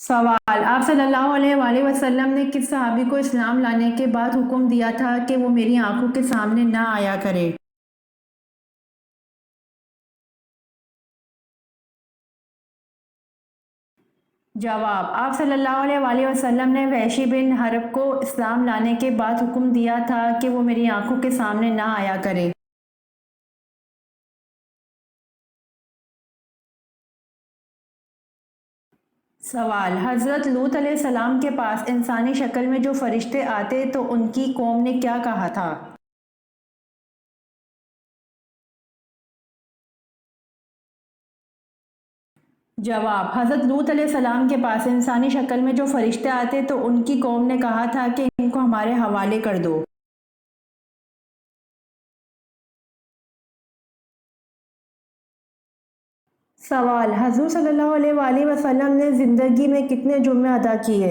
سوال: آپ صلی اللہ علیہ وآلہ وسلم نے کس صحابی کو اسلام لانے کے بعد حکم دیا تھا کہ وہ میری آنکھوں کے سامنے نہ آیا کرے؟ جواب: آپ صلی اللہ علیہ وآلہ وسلم نے وحشی بن حرب کو اسلام لانے کے بعد حکم دیا تھا کہ وہ میری آنکھوں کے سامنے نہ آیا کرے۔ سوال: حضرت لوط علیہ السلام کے پاس انسانی شکل میں جو فرشتے آتے تو ان کی قوم نے کیا کہا تھا؟ جواب: حضرت لوط علیہ السلام کے پاس انسانی شکل میں جو فرشتے آتے تو ان کی قوم نے کہا تھا کہ ان کو ہمارے حوالے کر دو۔ سوال: حضور صلی اللہ علیہ وآلہ وسلم نے زندگی میں کتنے جمعے ادا کیے؟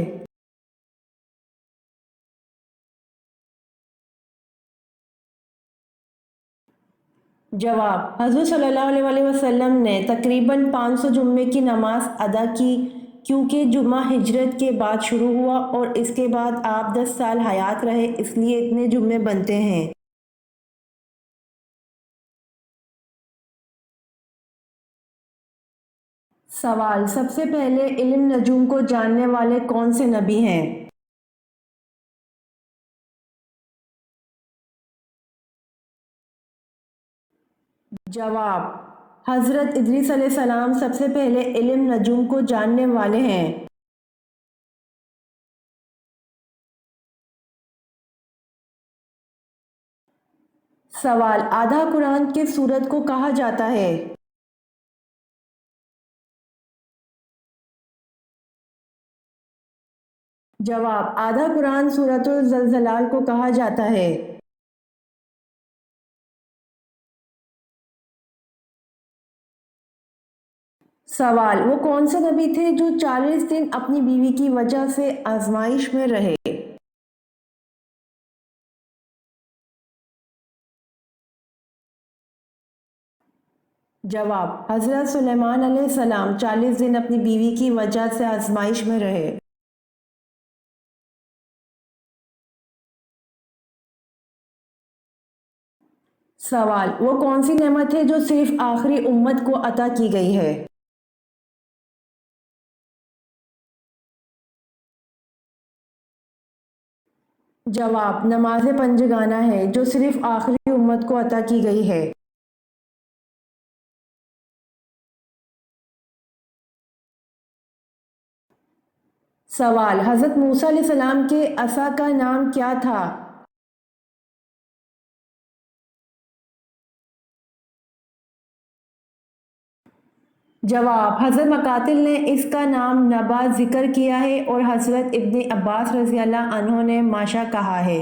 جواب: حضور صلی اللہ علیہ وآلہ وسلم نے تقریباً 500 جمعے کی نماز ادا کی، کیونکہ جمعہ ہجرت کے بعد شروع ہوا اور اس کے بعد آپ 10 سال حیات رہے، اس لیے اتنے جمعے بنتے ہیں۔ سوال: سب سے پہلے علم نجوم کو جاننے والے کون سے نبی ہیں؟ جواب: حضرت ادریس علیہ السلام سب سے پہلے علم نجوم کو جاننے والے ہیں۔ سوال: آدھا قرآن کس سورت کو کہا جاتا ہے؟ جواب: آدھا قرآن سورۃ الزلزال کو کہا جاتا ہے۔ سوال: وہ کون سے نبی تھے جو 40 دن اپنی بیوی کی وجہ سے آزمائش میں رہے؟ جواب: حضرت سلیمان علیہ السلام 40 دن اپنی بیوی کی وجہ سے آزمائش میں رہے۔ سوال: وہ کون سی نعمت ہے جو صرف آخری امت کو عطا کی گئی ہے؟ جواب: نماز پنجگانہ ہے جو صرف آخری امت کو عطا کی گئی ہے۔ سوال: حضرت موسیٰ علیہ السلام کے عصا کا نام کیا تھا؟ جواب: حضرت مقاتل نے اس کا نام نبا ذکر کیا ہے اور حضرت ابن عباس رضی اللہ عنہ نے ماشا کہا ہے۔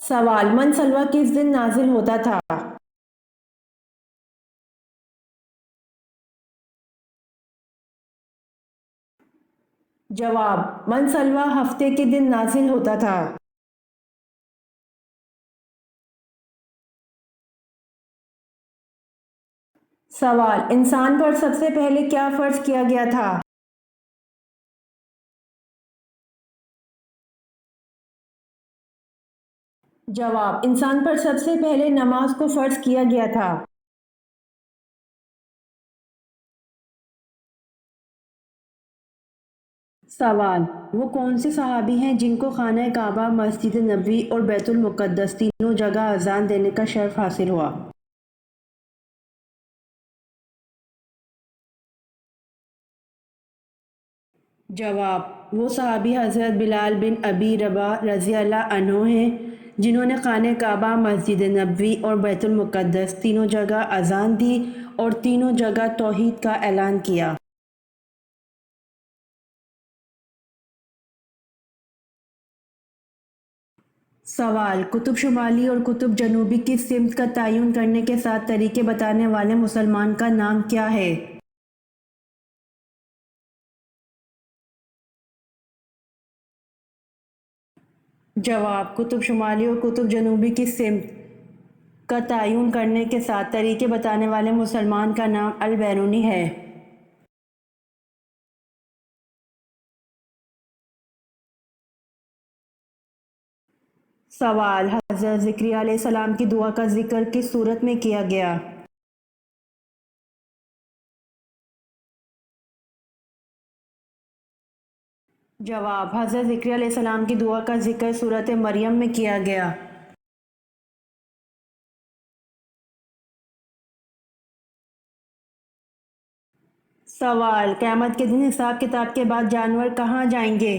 سوال: من سلوہ کس دن نازل ہوتا تھا؟ جواب: من سلوہ ہفتے کے دن نازل ہوتا تھا۔ سوال: انسان پر سب سے پہلے کیا فرض کیا گیا تھا؟ جواب: انسان پر سب سے پہلے نماز کو فرض کیا گیا تھا۔ سوال: وہ کون سے صحابی ہیں جن کو خانہ کعبہ، مسجد نبوی اور بیت المقدس تینوں جگہ اذان دینے کا شرف حاصل ہوا؟ جواب: وہ صحابی حضرت بلال بن ابی رباح رضی اللہ عنہ ہیں جنہوں نے خانہ کعبہ، مسجد نبوی اور بیت المقدس تینوں جگہ اذان دی اور تینوں جگہ توحید کا اعلان کیا۔ سوال: قطب شمالی اور قطب جنوبی کی سمت کا تعین کرنے کے 7 طریقے بتانے والے مسلمان کا نام کیا ہے؟ جواب: قطب شمالی اور قطب جنوبی کی سمت کا تعین کرنے کے ساتھ طریقے بتانے والے مسلمان کا نام البیرونی ہے۔ سوال: حضرت زکریا علیہ السلام کی دعا کا ذکر کس صورت میں کیا گیا؟ جواب: حضرت زکریا علیہ السلام کی دعا کا ذکر سورۃ مریم میں کیا گیا۔ سوال: قیامت کے دن حساب کتاب کے بعد جانور کہاں جائیں گے؟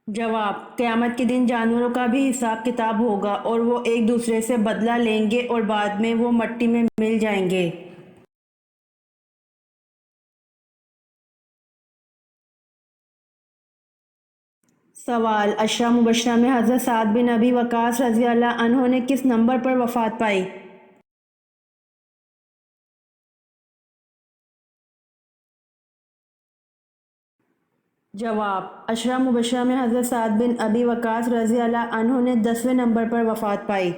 جواب: قیامت کے دن جانوروں کا بھی حساب کتاب ہوگا اور وہ ایک دوسرے سے بدلہ لیں گے اور بعد میں وہ مٹی میں مل جائیں گے۔ سوال: عشرہ مبشرہ میں حضرت سعد بن ابی وقاص رضی اللہ عنہ نے کس نمبر پر وفات پائی؟ جواب: عشرہ مبشرہ میں حضرت سعد بن ابی وقاص رضی اللہ عنہ نے 10ویں نمبر پر وفات پائی۔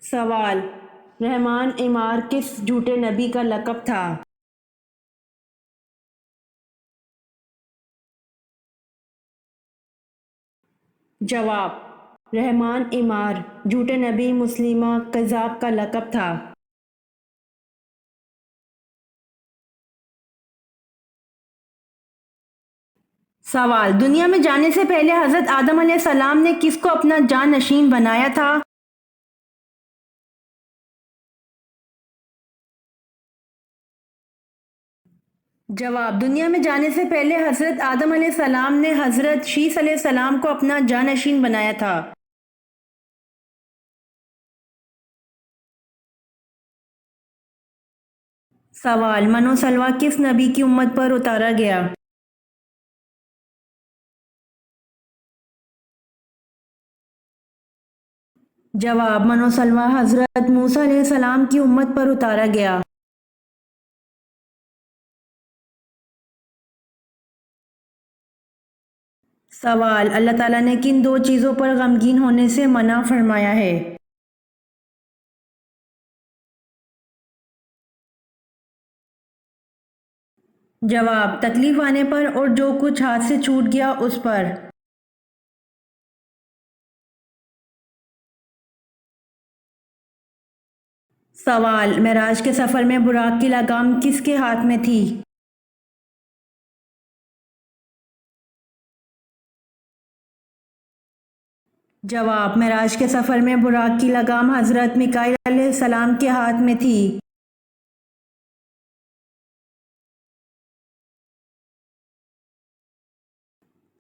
سوال: رحمان عمار کس جھوٹے نبی کا لقب تھا؟ جواب: رحمان عمار جھوٹے نبی مسلمہ کذاب کا لقب تھا۔ سوال: دنیا میں جانے سے پہلے حضرت آدم علیہ السلام نے کس کو اپنا جانشین بنایا تھا؟ جواب: دنیا میں جانے سے پہلے حضرت آدم علیہ السلام نے حضرت شیث علیہ السلام کو اپنا جانشین بنایا تھا۔ سوال: من و سلویٰ کس نبی کی امت پر اتارا گیا؟ جواب: من و سلویٰ حضرت موسیٰ علیہ السلام کی امت پر اتارا گیا۔ سوال: اللہ تعالیٰ نے کن دو چیزوں پر غمگین ہونے سے منع فرمایا ہے؟ جواب: تکلیف آنے پر اور جو کچھ ہاتھ سے چھوٹ گیا اس پر۔ سوال: معراج کے سفر میں براق کی لگام کس کے ہاتھ میں تھی؟ جواب: معراج کے سفر میں براق کی لگام حضرت میکائیل علیہ السلام کے ہاتھ میں تھی۔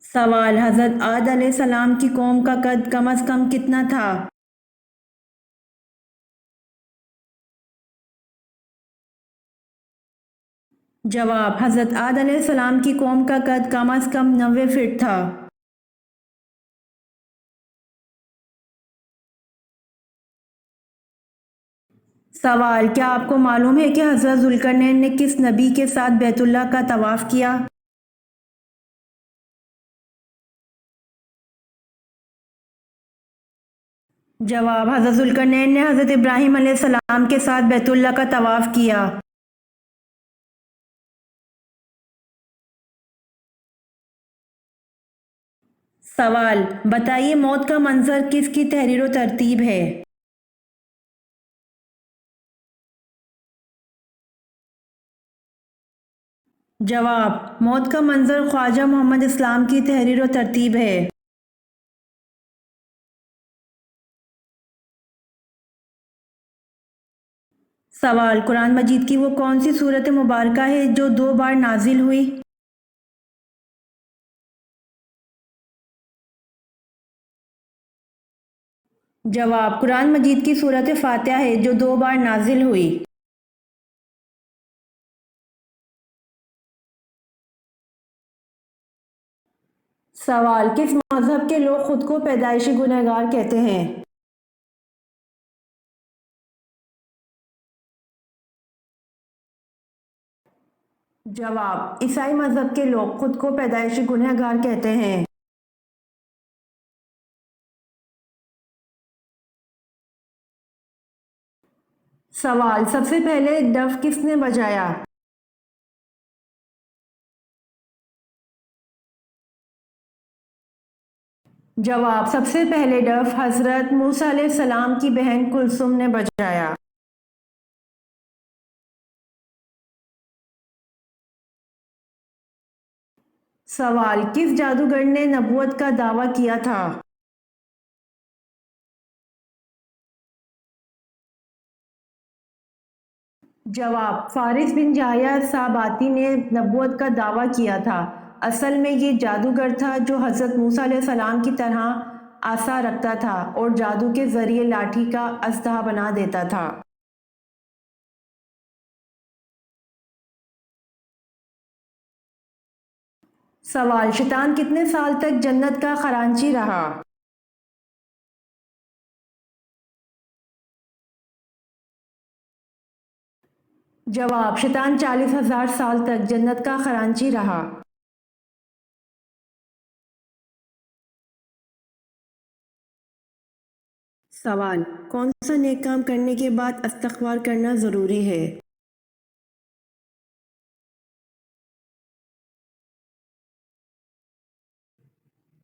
سوال: حضرت عاد علیہ السلام کی قوم کا قد کم از کم کتنا تھا؟ جواب: حضرت عاد علیہ السلام کی قوم کا قد کم از کم 90 فٹ تھا۔ سوال: کیا آپ کو معلوم ہے کہ حضرت ذوالقرنین نے کس نبی کے ساتھ بیت اللہ کا طواف کیا؟ جواب: حضرت ذوالقرنین نے حضرت ابراہیم علیہ السلام کے ساتھ بیت اللہ کا طواف کیا۔ سوال: بتائیے موت کا منظر کس کی تحریر و ترتیب ہے؟ جواب: موت کا منظر خواجہ محمد اسلام کی تحریر و ترتیب ہے۔ سوال: قرآن مجید کی وہ کون سی سورت مبارکہ ہے جو 2 بار نازل ہوئی؟ جواب: قرآن مجید کی سورت فاتحہ ہے جو 2 بار نازل ہوئی۔ سوال: کس مذہب کے لوگ خود کو پیدائشی گنہگار کہتے ہیں؟ جواب: عیسائی مذہب کے لوگ خود کو پیدائشی گنہگار کہتے ہیں۔ سوال: سب سے پہلے ڈف کس نے بجایا؟ جواب: سب سے پہلے ڈف حضرت موسیٰ علیہ السلام کی بہن کلثوم نے بجایا۔ سوال: کس جادوگر نے نبوت کا دعویٰ کیا تھا؟ جواب: فارس بن جاہیہ صاباتی نے نبوت کا دعویٰ کیا تھا۔ اصل میں یہ جادوگر تھا جو حضرت موسیٰ علیہ السلام کی طرح عصا رکھتا تھا اور جادو کے ذریعے لاٹھی کا اژدہا بنا دیتا تھا۔ سوال: شیطان کتنے سال تک جنت کا خزانچی رہا؟ جواب: شیطان 40,000 سال تک جنت کا خزانچی رہا۔ سوال: کون سا نیک کام کرنے کے بعد استغفار کرنا ضروری ہے؟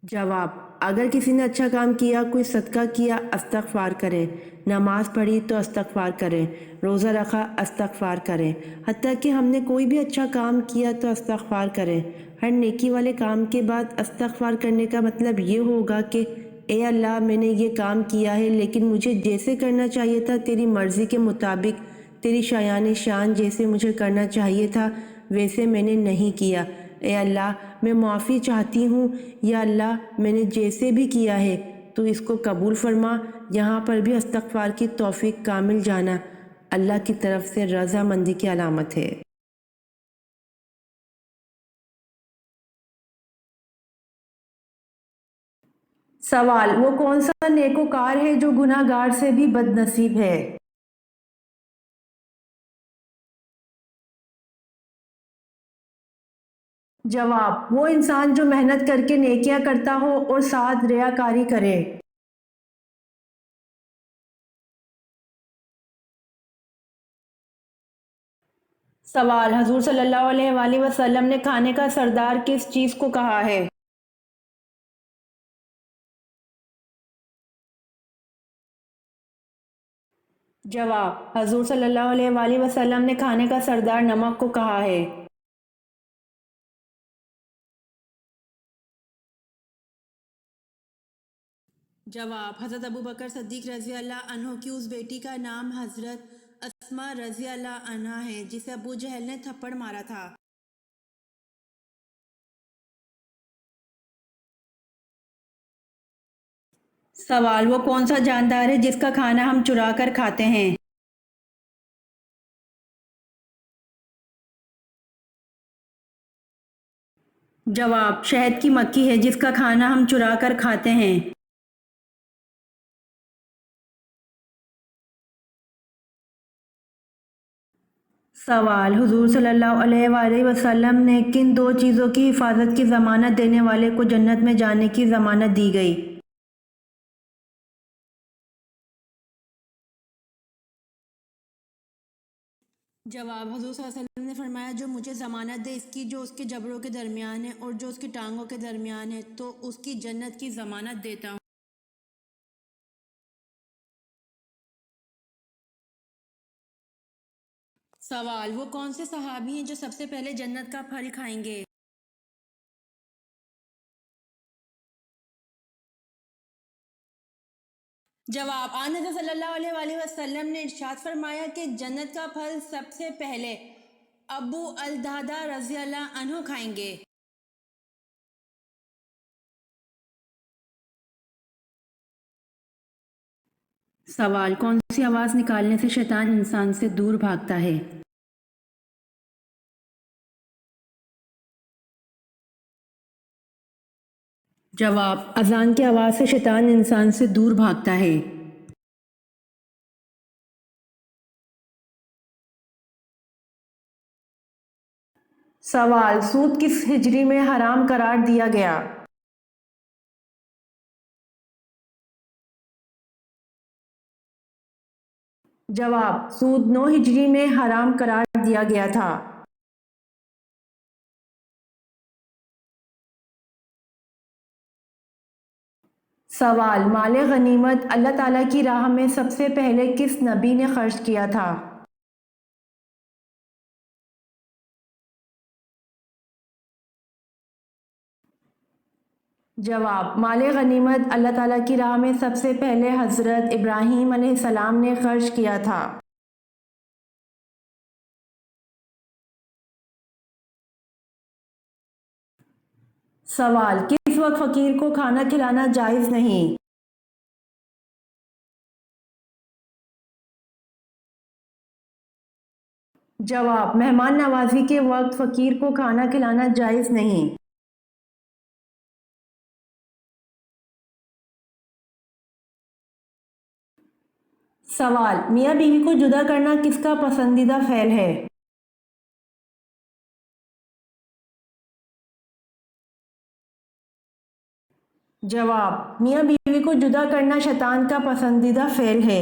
جواب: اگر کسی نے اچھا کام کیا، کوئی صدقہ کیا، استغفار کریں، نماز پڑھی تو استغفار کریں، روزہ رکھا، استغفار کریں، حتیٰ کہ ہم نے کوئی بھی اچھا کام کیا تو استغفار کریں۔ ہر نیکی والے کام کے بعد استغفار کرنے کا مطلب یہ ہوگا کہ اے اللہ، میں نے یہ کام کیا ہے لیکن مجھے جیسے کرنا چاہیے تھا تیری مرضی کے مطابق، تیری شایان شان جیسے مجھے کرنا چاہیے تھا ویسے میں نے نہیں کیا۔ اے اللہ، میں معافی چاہتی ہوں، یا اللہ میں نے جیسے بھی کیا ہے تو اس کو قبول فرما۔ یہاں پر بھی استغفار کی توفیق کامل جانا اللہ کی طرف سے رضامندی کی علامت ہے۔ سوال: وہ کون سا نیکوکار ہے جو گناہ گار سے بھی بد نصیب ہے؟ جواب: وہ انسان جو محنت کر کے نیکیاں کرتا ہو اور ساتھ ریاکاری کرے۔ سوال: حضور صلی اللہ علیہ وآلہ وسلم نے کھانے کا سردار کس چیز کو کہا ہے؟ جواب: حضور صلی اللہ علیہ وآلہ وسلم نے کھانے کا سردار نمک کو کہا ہے۔ جواب: حضرت ابوبکر صدیق رضی اللہ عنہ کی اس بیٹی کا نام حضرت اسماء رضی اللہ عنہا ہے جسے ابو جہل نے تھپڑ مارا تھا۔ سوال: وہ کون سا جاندار ہے جس کا کھانا ہم چرا کر کھاتے ہیں؟ جواب: شہد کی مکھی ہے جس کا کھانا ہم چرا کر کھاتے ہیں۔ سوال: حضور صلی اللہ علیہ وآلہ وسلم نے کن دو چیزوں کی حفاظت کی ضمانت دینے والے کو جنت میں جانے کی ضمانت دی گئی؟ جواب: حضور صلی اللہ علیہ وسلم نے فرمایا جو مجھے ضمانت دے اس کی جو اس کے جبڑوں کے درمیان ہے اور جو اس کی ٹانگوں کے درمیان ہے تو اس کی جنت کی ضمانت دیتا ہوں۔ سوال: وہ کون سے صحابی ہیں جو سب سے پہلے جنت کا پھل کھائیں گے؟ جواب: آن حضرت صلی اللہ علیہ وآلہ وسلم نے ارشاد فرمایا کہ جنت کا پھل سب سے پہلے ابو الدرداء رضی اللہ عنہ کھائیں گے۔ سوال: کون سی آواز نکالنے سے شیطان انسان سے دور بھاگتا ہے؟ جواب: اذان کی آواز سے شیطان انسان سے دور بھاگتا ہے۔ سوال، سود کس ہجری میں حرام قرار دیا گیا؟ جواب، سود 9 ہجری میں حرام قرار دیا گیا تھا۔ سوال، مال غنیمت اللہ تعالیٰ کی راہ میں سب سے پہلے کس نبی نے خرچ کیا تھا؟ جواب، مال غنیمت اللہ تعالیٰ کی راہ میں سب سے پہلے حضرت ابراہیم علیہ السلام نے خرچ کیا تھا۔ سوال، کس وقت فقیر کو کھانا کھلانا جائز نہیں؟ جواب، مہمان نوازی کے وقت فقیر کو کھانا کھلانا جائز نہیں۔ سوال، میاں بیوی کو جدا کرنا کس کا پسندیدہ فعل ہے؟ جواب، میاں بیوی کو جدا کرنا شیطان کا پسندیدہ فعل ہے۔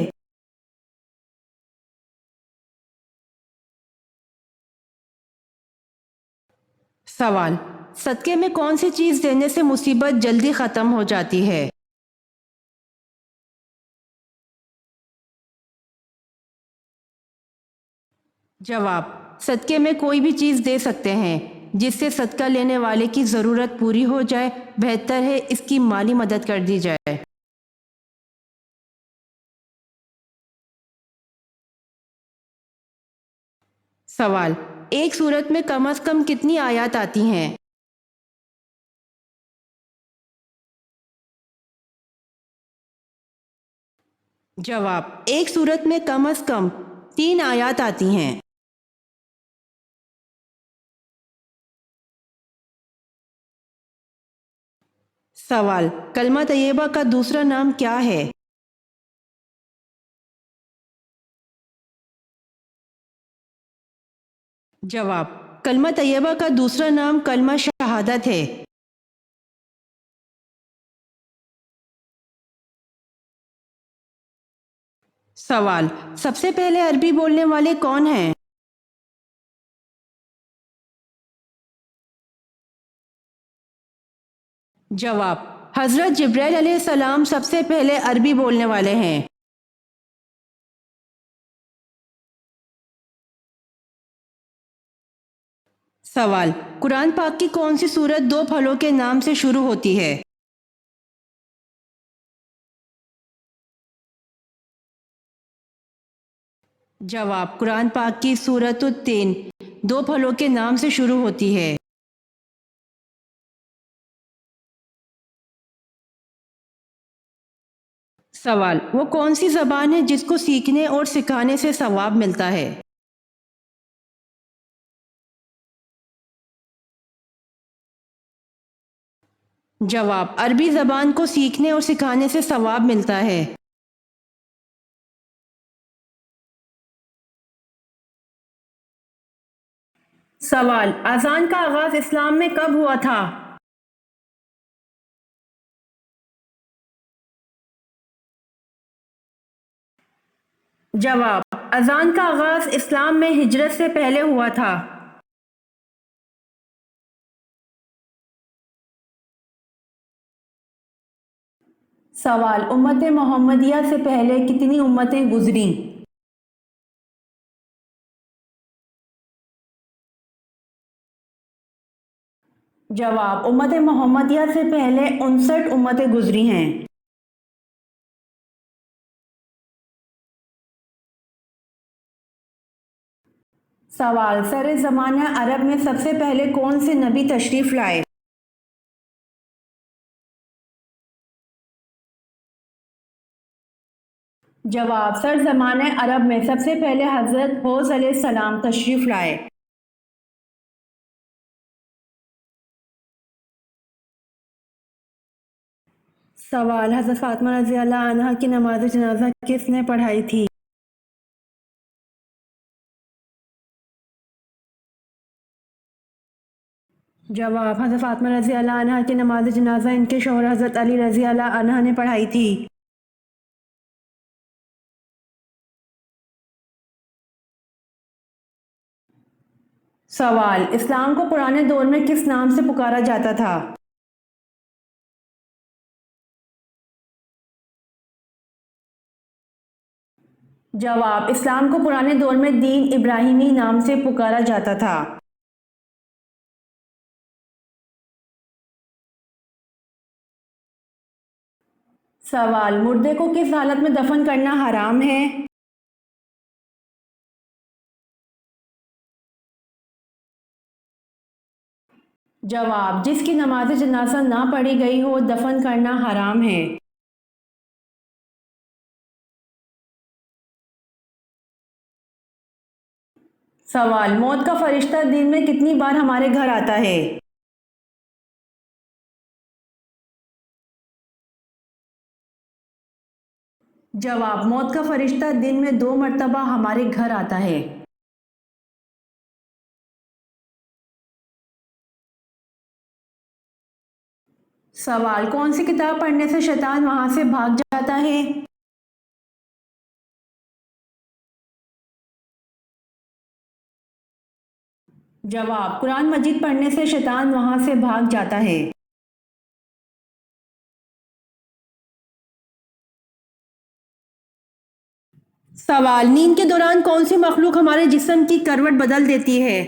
سوال، صدقے میں کون سی چیز دینے سے مصیبت جلدی ختم ہو جاتی ہے؟ جواب، صدقے میں کوئی بھی چیز دے سکتے ہیں جس سے صدقہ لینے والے کی ضرورت پوری ہو جائے، بہتر ہے اس کی مالی مدد کر دی جائے۔ سوال، ایک سورت میں کم از کم کتنی آیات آتی ہیں؟ جواب، ایک سورت میں کم از کم 3 آیات آتی ہیں۔ سوال، کلمہ طیبہ کا دوسرا نام کیا ہے؟ جواب، کلمہ طیبہ کا دوسرا نام کلمہ شہادت ہے۔ سوال، سب سے پہلے عربی بولنے والے کون ہیں؟ جواب، حضرت جبرائیل علیہ السلام سب سے پہلے عربی بولنے والے ہیں۔ سوال، قرآن پاک کی کون سی سورت 2 پھلوں کے نام سے شروع ہوتی ہے؟ جواب، قرآن پاک کی سورۃ التین 2 پھلوں کے نام سے شروع ہوتی ہے۔ سوال، وہ کون سی زبان ہے جس کو سیکھنے اور سکھانے سے ثواب ملتا ہے؟ جواب، عربی زبان کو سیکھنے اور سکھانے سے ثواب ملتا ہے۔ سوال، اذان کا آغاز اسلام میں کب ہوا تھا؟ جواب، اذان کا آغاز اسلام میں ہجرت سے پہلے ہوا تھا۔ سوال، امت محمدیہ سے پہلے کتنی امتیں گزریں؟ جواب، امت محمدیہ سے پہلے 59 امتیں گزری ہیں۔ سوال، سر زمانہ عرب میں سب سے پہلے کون سے نبی تشریف لائے؟ جواب، سر زمانہ عرب میں سب سے پہلے حضرت حوض علیہ السلام تشریف لائے۔ سوال، حضرت فاطمہ رضی اللہ عنہا کی نماز جنازہ کس نے پڑھائی تھی؟ جواب: حضرت فاطمہ رضی اللہ عنہ کی نماز جنازہ ان کے شوہر حضرت علی رضی اللہ عنہ نے پڑھائی تھی۔ سوال: اسلام کو پرانے دور میں کس نام سے پکارا جاتا تھا؟ جواب: اسلام کو پرانے دور میں دین ابراہیمی نام سے پکارا جاتا تھا۔ سوال: مردے کو کس حالت میں دفن کرنا حرام ہے؟ جواب: جس کی نماز جنازہ نہ پڑھی گئی ہو دفن کرنا حرام ہے۔ سوال: موت کا فرشتہ دن میں کتنی بار ہمارے گھر آتا ہے؟ جواب: موت کا فرشتہ دن میں 2 مرتبہ ہمارے گھر آتا ہے۔ سوال: کون سی کتاب پڑھنے سے شیطان وہاں سے بھاگ جاتا ہے؟ جواب: قرآن مجید پڑھنے سے شیطان وہاں سے بھاگ جاتا ہے۔ سوال: نیند کے دوران کون سی مخلوق ہمارے جسم کی کروٹ بدل دیتی ہے؟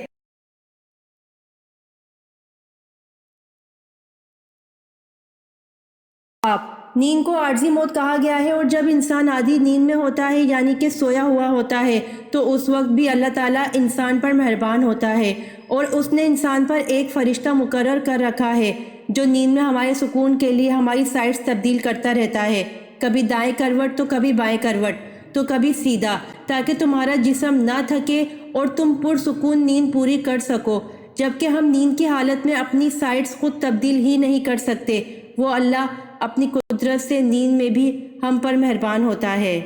نیند کو عارضی موت کہا گیا ہے، اور جب انسان آدھی نیند میں ہوتا ہے یعنی کہ سویا ہوا ہوتا ہے تو اس وقت بھی اللہ تعالیٰ انسان پر مہربان ہوتا ہے، اور اس نے انسان پر ایک فرشتہ مقرر کر رکھا ہے جو نیند میں ہمارے سکون کے لیے ہماری سائٹس تبدیل کرتا رہتا ہے، کبھی دائیں کروٹ تو کبھی بائیں کروٹ تو کبھی سیدھا، تاکہ تمہارا جسم نہ تھکے اور تم پرسکون نیند پوری کر سکو۔ جبکہ ہم نیند کی حالت میں اپنی سائٹس خود تبدیل ہی نہیں کر سکتے، وہ اللہ اپنی قدرت سے نیند میں بھی ہم پر مہربان ہوتا ہے۔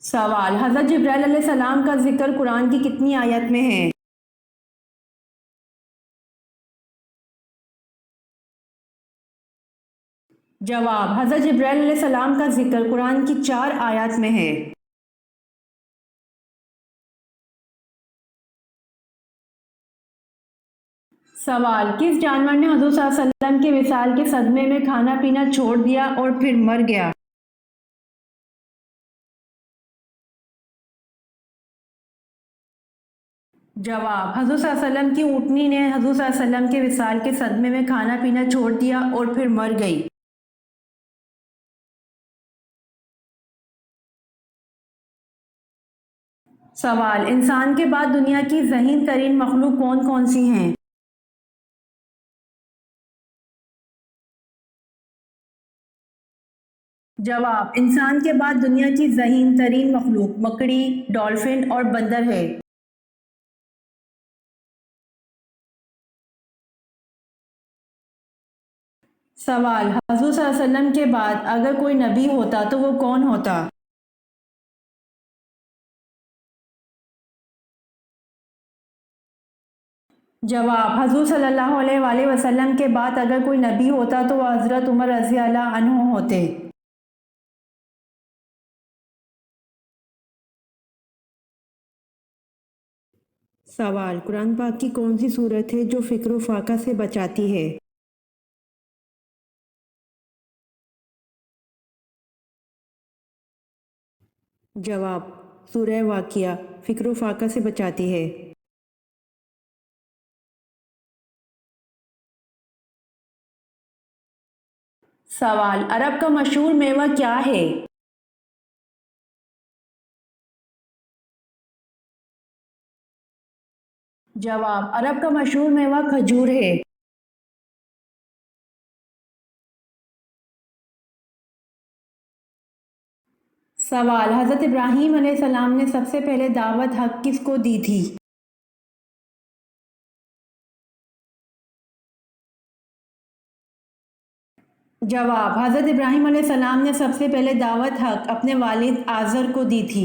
سوال: حضرت جبرائیل علیہ السلام کا ذکر قرآن کی کتنی آیت میں ہے؟ جواب: حضرت جبرائیل علیہ السلام کا ذکر قرآن کی 4 آیات میں ہے۔ سوال: کس جانور نے حضور صلی اللہ علیہ وسلم کے وصال کے صدمے میں کھانا پینا چھوڑ دیا اور پھر مر گیا؟ جواب: حضور صلی اللہ علیہ وسلم کی اونٹنی نے حضور صلی اللہ علیہ وسلم کے وصال کے صدمے میں کھانا پینا چھوڑ دیا اور پھر مر گئی۔ سوال: انسان کے بعد دنیا کی ذہین ترین مخلوق کون کون سی ہیں؟ جواب: انسان کے بعد دنیا کی ذہین ترین مخلوق مکڑی، ڈولفن اور بندر ہے۔ سوال: حضور صلی اللہ علیہ وسلم کے بعد اگر کوئی نبی ہوتا تو وہ کون ہوتا؟ جواب: حضور صلی اللہ علیہ وآلہ وسلم کے بعد اگر کوئی نبی ہوتا تو وہ حضرت عمر رضی اللہ عنہ ہوتے۔ سوال: قرآن پاک کی کون سی صورت ہے جو فکر و فاقہ سے بچاتی ہے؟ جواب: سورہ واقعہ فکر و فاقہ سے بچاتی ہے۔ سوال: عرب کا مشہور میوہ کیا ہے؟ جواب: عرب کا مشہور میوہ کھجور ہے۔ سوال: حضرت ابراہیم علیہ السلام نے سب سے پہلے دعوت حق کس کو دی تھی؟ جواب: حضرت ابراہیم علیہ السلام نے سب سے پہلے دعوت حق اپنے والد آزر کو دی تھی۔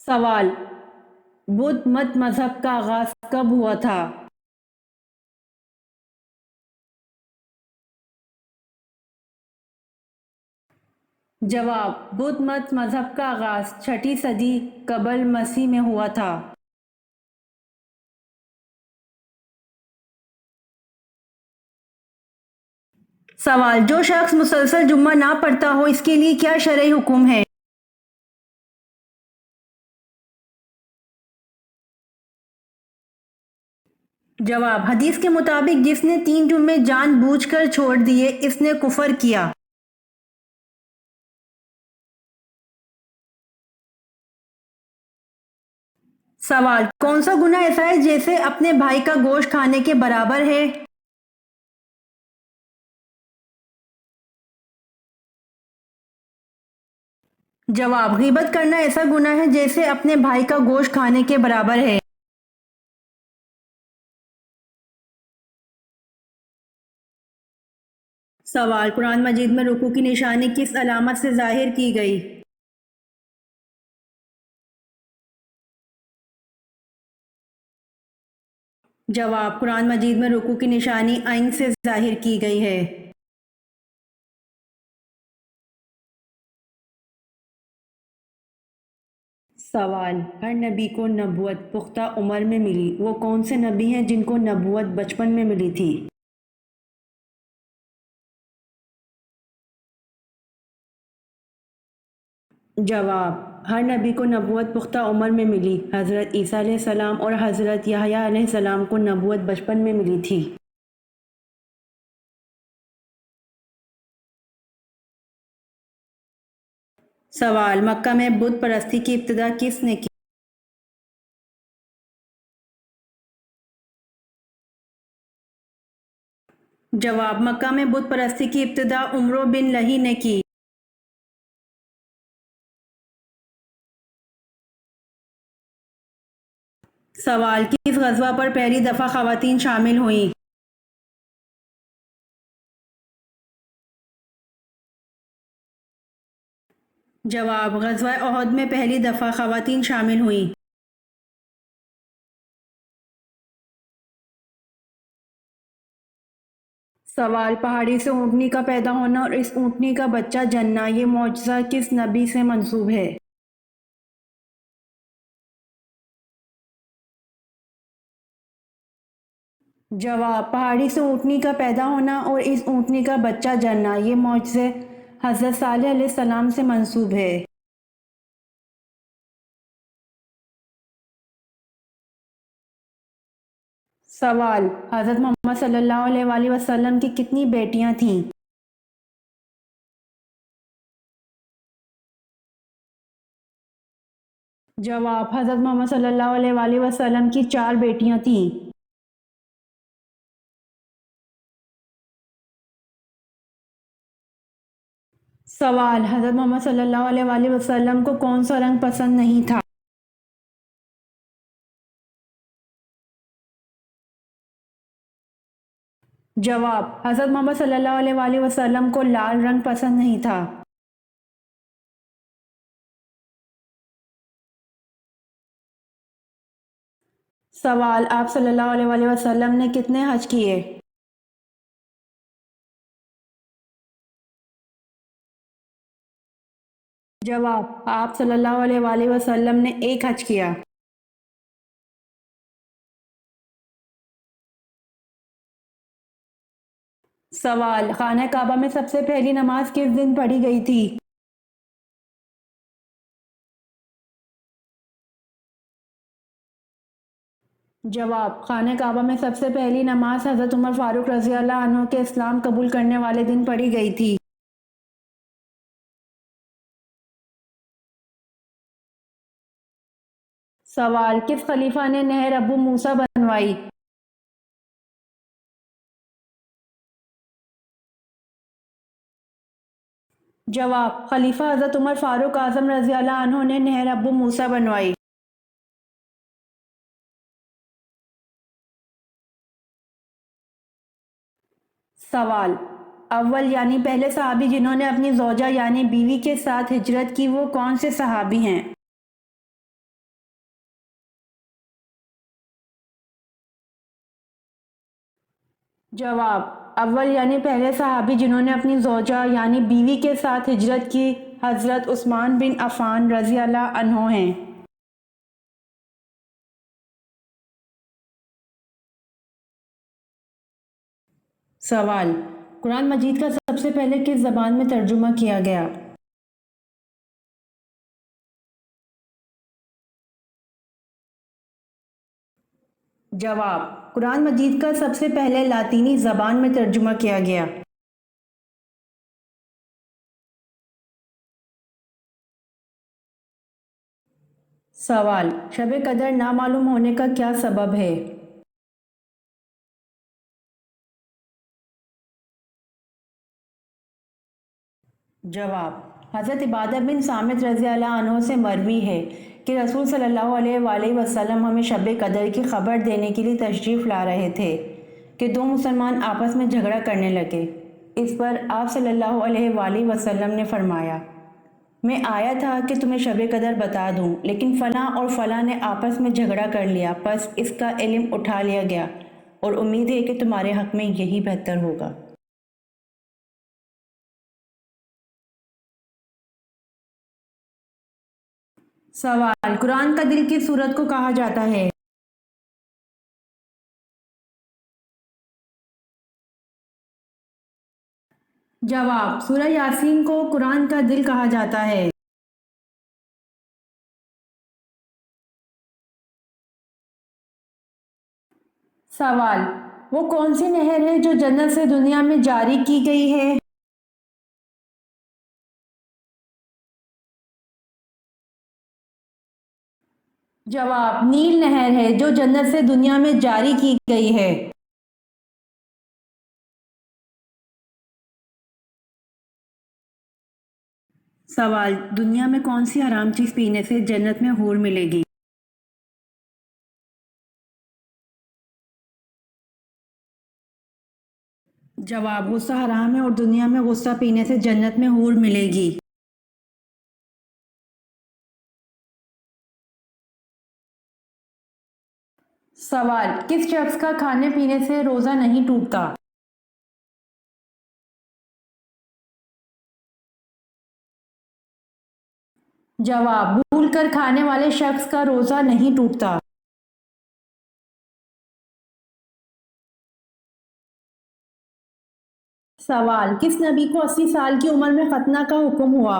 سوال: بدھ مت مذہب کا آغاز کب ہوا تھا؟ جواب: بدھ مت مذہب کا آغاز 6 صدی قبل مسیح میں ہوا تھا۔ سوال: جو شخص مسلسل جمعہ نہ پڑھتا ہو اس کے لیے کیا شرعی حکم ہے؟ جواب: حدیث کے مطابق جس نے 3 جمعے جان بوجھ کر چھوڑ دیے اس نے کفر کیا۔ سوال: کون سا گناہ ایسا ہے جیسے اپنے بھائی کا گوشت کھانے کے برابر ہے؟ جواب: غیبت کرنا ایسا گناہ ہے جیسے اپنے بھائی کا گوشت کھانے کے برابر ہے۔ سوال: قرآن مجید میں رکوع کی نشانی کس علامت سے ظاہر کی گئی؟ جواب: قرآن مجید میں رکوع کی نشانی عین سے ظاہر کی گئی ہے۔ سوال: ہر نبی کو نبوت پختہ عمر میں ملی، وہ کون سے نبی ہیں جن کو نبوت بچپن میں ملی تھی؟ جواب: ہر نبی کو نبوت پختہ عمر میں ملی، حضرت عیسیٰ علیہ السلام اور حضرت یحییٰ علیہ السلام کو نبوت بچپن میں ملی تھی۔ سوال: مکہ میں بت پرستی کی ابتدا کس نے کی؟ جواب: مکہ میں بت پرستی کی ابتدا عمرو بن لہی نے کی۔ سوال: کس غزوہ پر پہلی دفعہ خواتین شامل ہوئیں؟ جواب: غزوہ احد میں پہلی دفعہ خواتین شامل ہوئیں۔ سوال: پہاڑی سے اونٹنی کا پیدا ہونا اور اس اونٹنی کا بچہ جننا، یہ معجزہ کس نبی سے منسوب ہے؟ جواب: پہاڑی سے اونٹنی کا پیدا ہونا اور اس اونٹنی کا بچہ جننا، یہ معجزہ حضرت صالح علیہ السلام سے منسوب ہے۔ سوال: حضرت محمد صلی اللہ علیہ وآلہ وسلم کی کتنی بیٹیاں تھیں؟ جواب: حضرت محمد صلی اللہ علیہ وآلہ وسلم کی 4 بیٹیاں تھیں۔ سوال: حضرت محمد صلی اللہ علیہ وآلہ وسلم کو کون سا رنگ پسند نہیں تھا؟ جواب: حضرت محمد صلی اللہ علیہ وآلہ وسلم کو لال رنگ پسند نہیں تھا۔ سوال: آپ صلی اللہ علیہ وآلہ وسلم نے کتنے حج کیے؟ جواب: آپ صلی اللہ علیہ وآلہ وسلم نے 1 حج کیا۔ سوال: خانہ کعبہ میں سب سے پہلی نماز کس دن پڑھی گئی تھی؟ جواب: خانہ کعبہ میں سب سے پہلی نماز حضرت عمر فاروق رضی اللہ عنہ کے اسلام قبول کرنے والے دن پڑھی گئی تھی۔ سوال: کس خلیفہ نے نہر ابو موسیٰ بنوائی؟ جواب: خلیفہ حضرت عمر فاروق اعظم رضی اللہ عنہ نے نہر ابو موسیٰ بنوائی۔ سوال: اول یعنی پہلے صحابی جنہوں نے اپنی زوجہ یعنی بیوی کے ساتھ ہجرت کی وہ کون سے صحابی ہیں؟ جواب: اول یعنی پہلے صحابی جنہوں نے اپنی زوجہ یعنی بیوی کے ساتھ ہجرت کی حضرت عثمان بن عفان رضی اللہ عنہ ہیں۔ سوال: قرآن مجید کا سب سے پہلے کس زبان میں ترجمہ کیا گیا؟ جواب: قرآن مجید کا سب سے پہلے لاطینی زبان میں ترجمہ کیا گیا۔ سوال: شب قدر نامعلوم ہونے کا کیا سبب ہے؟ جواب: حضرت عبادہ بن صامت رضی اللہ عنہ سے مروی ہے کہ رسول صلی اللہ علیہ وآلہ وسلم ہمیں شب قدر کی خبر دینے کے لیے تشریف لا رہے تھے کہ دو مسلمان آپس میں جھگڑا کرنے لگے۔ اس پر آپ صلی اللہ علیہ وآلہ وسلم نے فرمایا: میں آیا تھا کہ تمہیں شب قدر بتا دوں، لیکن فلاں اور فلاں نے آپس میں جھگڑا کر لیا، پس اس کا علم اٹھا لیا گیا اور امید ہے کہ تمہارے حق میں یہی بہتر ہوگا۔ سوال: قرآن کا دل کس سورت کو کہا جاتا ہے؟ جواب: سورہ یاسین کو قرآن کا دل کہا جاتا ہے۔ سوال: وہ کون سی نہر ہے جو جنت سے دنیا میں جاری کی گئی ہے؟ جواب: نیل نہر ہے جو جنت سے دنیا میں جاری کی گئی ہے۔ سوال: دنیا میں کون سی حرام چیز پینے سے جنت میں حور ملے گی؟ جواب: غصہ حرام ہے اور دنیا میں غصہ پینے سے جنت میں حور ملے گی۔ سوال: کس شخص کا کھانے پینے سے روزہ نہیں ٹوٹتا؟ جواب: بھول کر کھانے والے شخص کا روزہ نہیں ٹوٹتا۔ سوال: کس نبی کو 80 سال کی عمر میں ختنہ کا حکم ہوا؟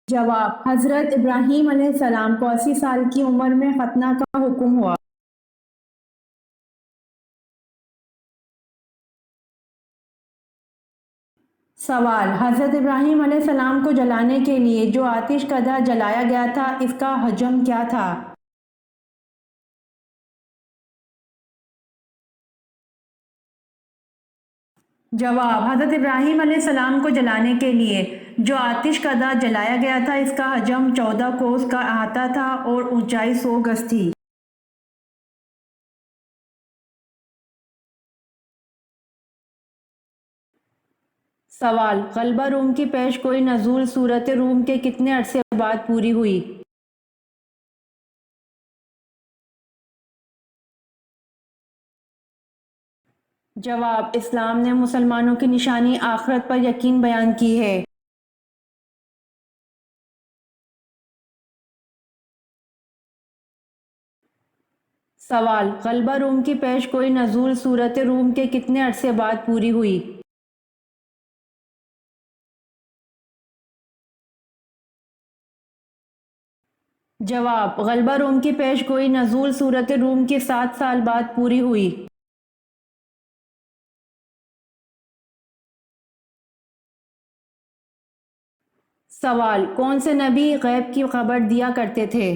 جواب: حضرت ابراہیم علیہ السلام کو 80 سال کی عمر میں ختنہ کا حکم ہوا۔ سوال: حضرت ابراہیم علیہ السلام کو جلانے کے لیے جو آتش کدہ جلایا گیا تھا اس کا حجم کیا تھا؟ جواب: حضرت ابراہیم علیہ السلام کو جلانے کے لیے جو آتش کدہ جلایا گیا تھا اس کا حجم 14 کوس کا احاطہ تھا اور اونچائی 100 گز تھی۔ سوال: غلبہ روم کی پیش گوئی نزول سورۃ روم کے کتنے عرصے بعد پوری ہوئی؟ جواب: اسلام نے مسلمانوں کی نشانی آخرت پر یقین بیان کی ہے۔ سوال: غلبہ روم کی پیش گوئی نزول سورۃ روم کے کتنے عرصے بعد پوری ہوئی؟ جواب: غلبہ روم کی پیش گوئی نزول سورۃ روم کے 7 سال بعد پوری ہوئی۔ سوال: کون سے نبی غیب کی خبر دیا کرتے تھے؟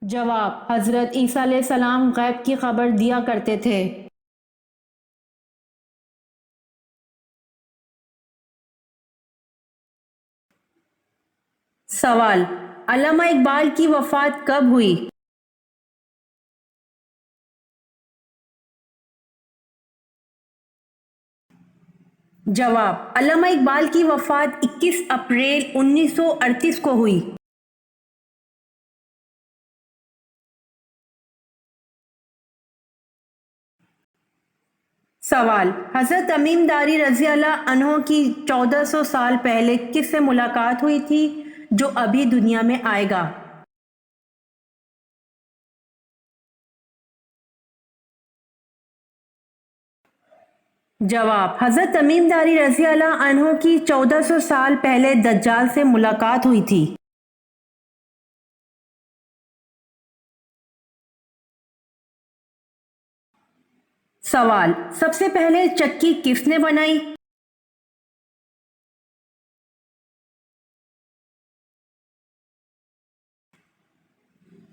جواب: حضرت عیسیٰ علیہ السلام غیب کی خبر دیا کرتے تھے۔ سوال: علامہ اقبال کی وفات کب ہوئی؟ جواب، علامہ اقبال کی وفات 21 اپریل 1938 کو ہوئی۔ سوال، حضرت تمیم داری رضی اللہ عنہ کی 1400 سال پہلے کس سے ملاقات ہوئی تھی جو ابھی دنیا میں آئے گا؟ جواب، حضرت تمیم داری رضی اللہ عنہ کی 1400 سال پہلے دجال سے ملاقات ہوئی تھی۔ سوال، سب سے پہلے چکی کس نے بنائی؟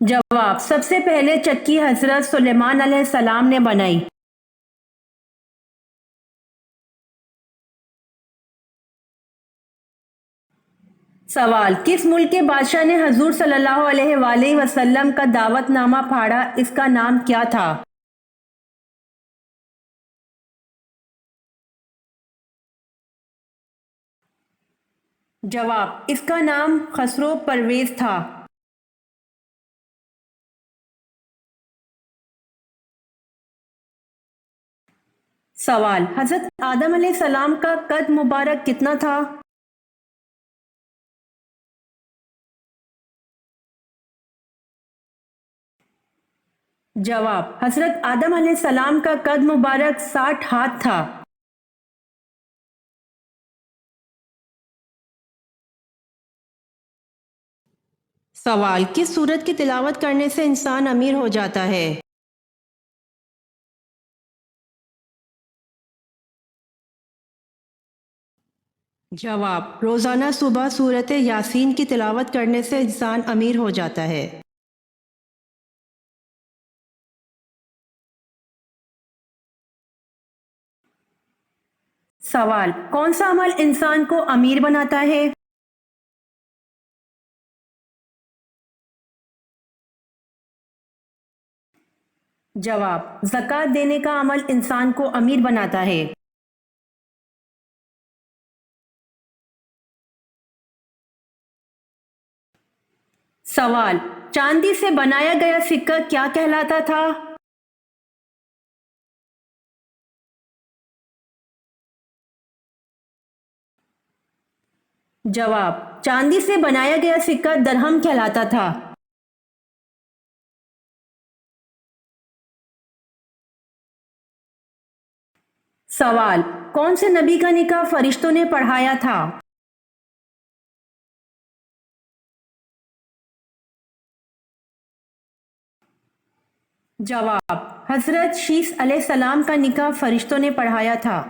جواب، سب سے پہلے چکی حضرت سلیمان علیہ السلام نے بنائی۔ سوال، کس ملک کے بادشاہ نے حضور صلی اللہ علیہ وآلہ وسلم کا دعوت نامہ پھاڑا، اس کا نام کیا تھا؟ جواب، اس کا نام خسرو پرویز تھا۔ سوال، حضرت آدم علیہ السلام کا قد مبارک کتنا تھا؟ جواب، حضرت آدم علیہ السلام کا قد مبارک 60 ہاتھ تھا۔ سوال، کس سورت کی تلاوت کرنے سے انسان امیر ہو جاتا ہے؟ جواب، روزانہ صبح سورت یاسین کی تلاوت کرنے سے انسان امیر ہو جاتا ہے۔ سوال، کون سا عمل انسان کو امیر بناتا ہے؟ جواب، زکوٰۃ دینے کا عمل انسان کو امیر بناتا ہے۔ سوال، چاندی سے بنایا گیا سکہ کیا کہلاتا تھا؟ جواب، چاندی سے بنایا گیا سکہ درہم کہلاتا تھا۔ سوال، کون سے نبی کا نکاح فرشتوں نے پڑھایا تھا؟ جواب، حضرت شیس علیہ السلام کا نکاح فرشتوں نے پڑھایا تھا۔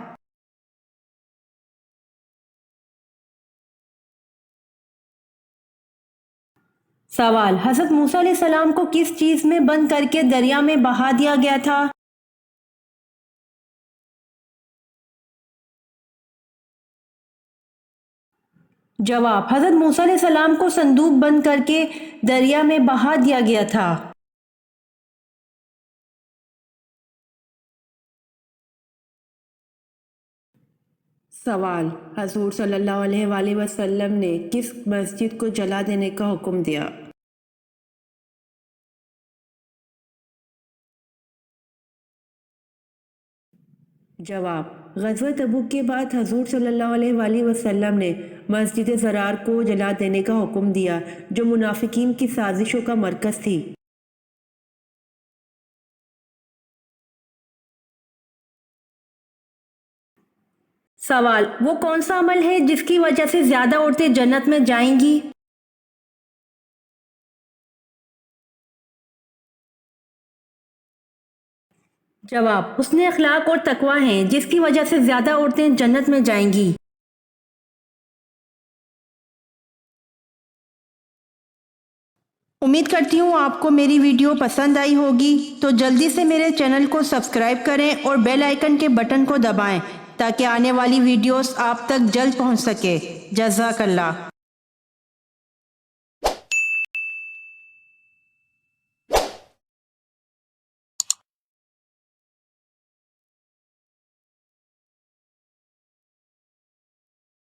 سوال، حضرت موسیٰ علیہ السلام کو کس چیز میں بند کر کے دریا میں بہا دیا گیا تھا؟ جواب، حضرت موسیٰ علیہ السلام کو صندوق بند کر کے دریا میں بہا دیا گیا تھا۔ سوال، حضور صلی اللہ علیہ وآلہ وسلم نے کس مسجد کو جلا دینے کا حکم دیا؟ جواب، غزوہ تبوک کے بعد حضور صلی اللہ علیہ وآلہ وسلم نے مسجد ضرار کو جلا دینے کا حکم دیا جو منافقین کی سازشوں کا مرکز تھی۔ سوال، وہ کون سا عمل ہے جس کی وجہ سے زیادہ عورتیں جنت میں جائیں گی؟ جواب، حسن اخلاق اور تقوی ہیں جس کی وجہ سے زیادہ عورتیں جنت میں جائیں گی۔ امید کرتی ہوں آپ کو میری ویڈیو پسند آئی ہوگی، تو جلدی سے میرے چینل کو سبسکرائب کریں اور بیل آئیکن کے بٹن کو دبائیں تاکہ آنے والی ویڈیوز آپ تک جلد پہنچ سکے۔ جزاک اللہ۔